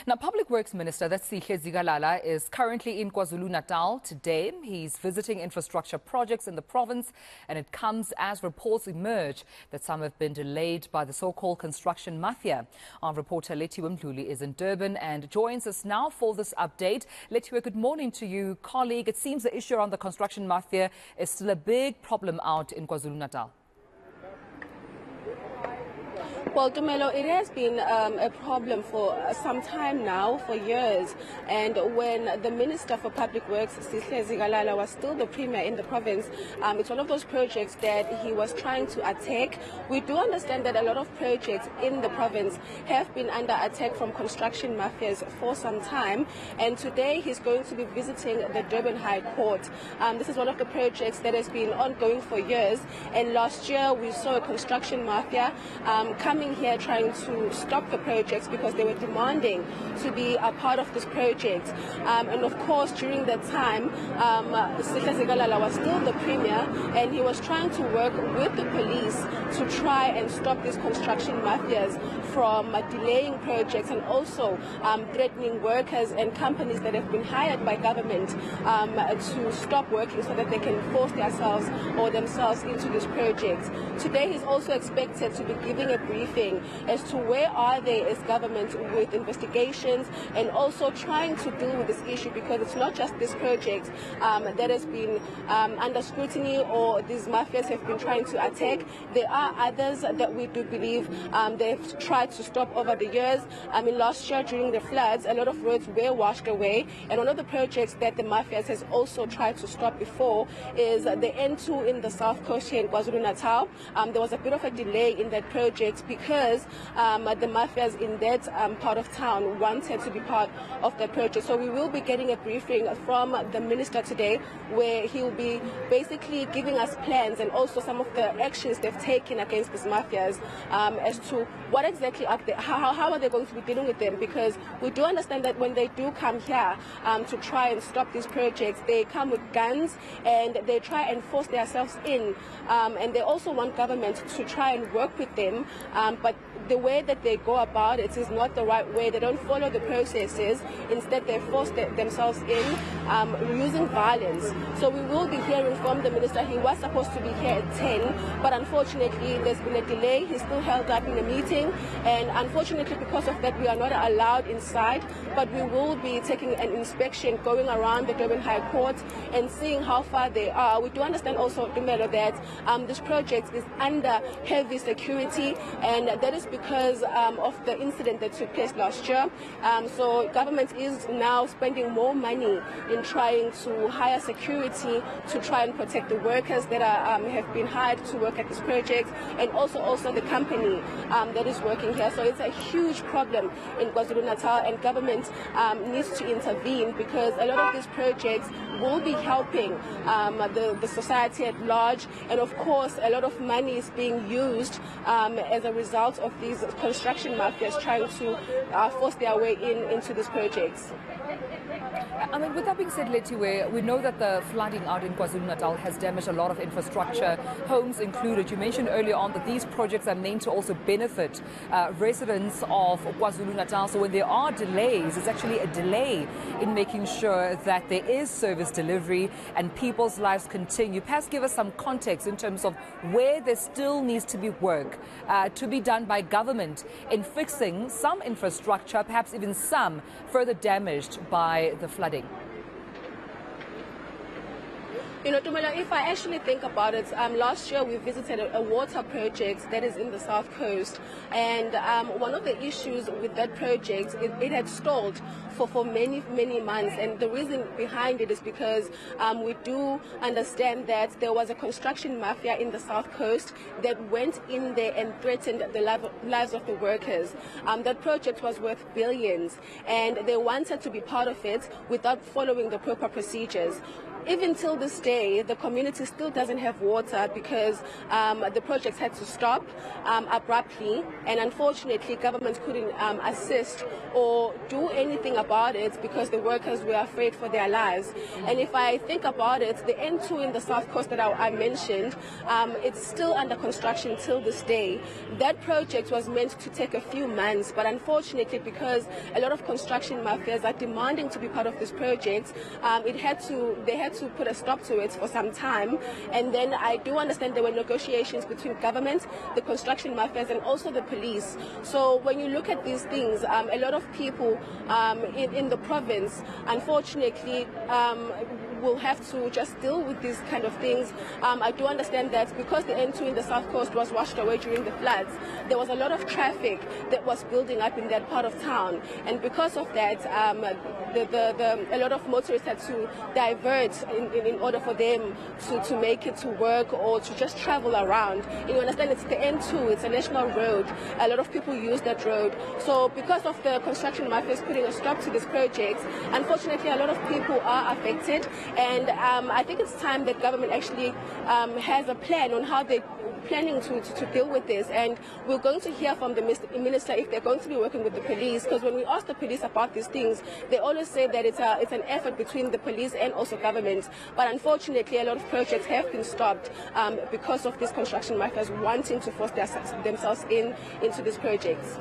Now, Public Works Minister, that's Sihle Zikalala, is currently in KwaZulu-Natal today. He's visiting infrastructure projects in the province, and it comes as reports emerge that some have been delayed by the so-called construction mafia. Our reporter Lethiwe Mdluli is in Durban and joins us now for this update. Lethiwe, good morning to you, colleague. It seems the issue around the construction mafia is still a big problem out in KwaZulu-Natal. Well, Dumelo, it has been a problem for some time now, for years. And when the Minister for Public Works, Sihle Zikalala, was still the Premier in the province, it's one of those projects that he was trying to attack. We do understand that a lot of projects in the province have been under attack from construction mafias for some time. And today he's going to be visiting the Durban High Court. This is one of the projects that has been ongoing for years. And last year we saw a construction mafia coming here trying to stop the projects because they were demanding to be a part of this project. And of course, during that time, Sihle Zikalala was still the Premier, and he was trying to work with the police to try and stop these construction mafias from delaying projects and also threatening workers and companies that have been hired by government to stop working so that they can force themselves into this project. Today he's also expected to be giving a briefing as to where are they as government with investigations and also trying to deal with this issue, because it's not just this project that has been under scrutiny or these mafias have been trying to attack. There are others that we do believe they've tried to stop over the years. I mean, last year during the floods, a lot of roads were washed away, and one of the projects that the mafias has also tried to stop before is the N2 in the south coast here in KwaZulu-Natal. There was a bit of a delay in that project because the mafias in that part of town wanted to be part of the project. So we will be getting a briefing from the minister today, where he will be basically giving us plans and also some of the actions they've taken against these mafias as to what exactly are they, how are they going to be dealing with them, because we do understand that when they do come here to try and stop these projects, they come with guns and they try and force themselves in, and they also want government to try and work with them, but the way that they go about it is not the right way. They don't follow the processes. Instead, they force themselves in using violence. So we will be hearing from the minister. He was supposed to be here at 10, but unfortunately there's been a delay. He's still held up in a meeting, and unfortunately because of that we are not allowed inside, but we will be taking an inspection going around the Durban High Court and seeing how far they are. We do understand also, Dumelo, that this project is under heavy security, and that is because of the incident that took place last year. So government is now spending more money in trying to hire security to try and protect the workers that have been hired to work at this project, and also the company that is working here. So it's a huge problem in KwaZulu-Natal, and government needs to intervene, because a lot of these projects will be helping the society at large, and of course a lot of money is being used as a result of these construction mafias trying to force their way into these projects. I mean, with that being said, Lethiwe, we know that the flooding out in KwaZulu-Natal has damaged a lot of infrastructure, homes included. You mentioned earlier on that these projects are meant to also benefit residents of KwaZulu-Natal. So when there are delays, it's actually a delay in making sure that there is service delivery and people's lives continue. Perhaps give us some context in terms of where there still needs to be work to be done by government in fixing some infrastructure, perhaps even some further damaged by the flooding. You know, Dumela, if I actually think about it, last year we visited a water project that is in the south coast, and one of the issues with that project, it had stalled for many months, and the reason behind it is because we do understand that there was a construction mafia in the south coast that went in there and threatened the lives of the workers. That project was worth billions, and they wanted to be part of it without following the proper procedures. Even till this day, day, the community still doesn't have water because the projects had to stop abruptly, and unfortunately government couldn't assist or do anything about it because the workers were afraid for their lives. And if I think about it, the N2 in the South Coast that I mentioned, it's still under construction till this day. That project was meant to take a few months, but unfortunately, because a lot of construction mafias are demanding to be part of this project, they had to put a stop to it for some time. And then I do understand there were negotiations between government, the construction mafias, and also the police. So when you look at these things, a lot of people in the province, unfortunately, will have to just deal with these kind of things. I do understand that because the N2 in the South Coast was washed away during the floods, there was a lot of traffic that was building up in that part of town, and because of that, a lot of motorists had to divert in order for them to make it to work or to just travel around. You understand, it's the N2, it's a national road. A lot of people use that road. So because of the construction mafias putting a stop to this project, unfortunately a lot of people are affected, and I think it's time that government actually has a plan on how they're planning to deal with this. And we're going to hear from the minister if they're going to be working with the police, because when we ask the police about these things, they always say that it's an effort between the police and also government. But unfortunately, a lot of projects have been stopped because of these construction mafias wanting to force themselves into these projects.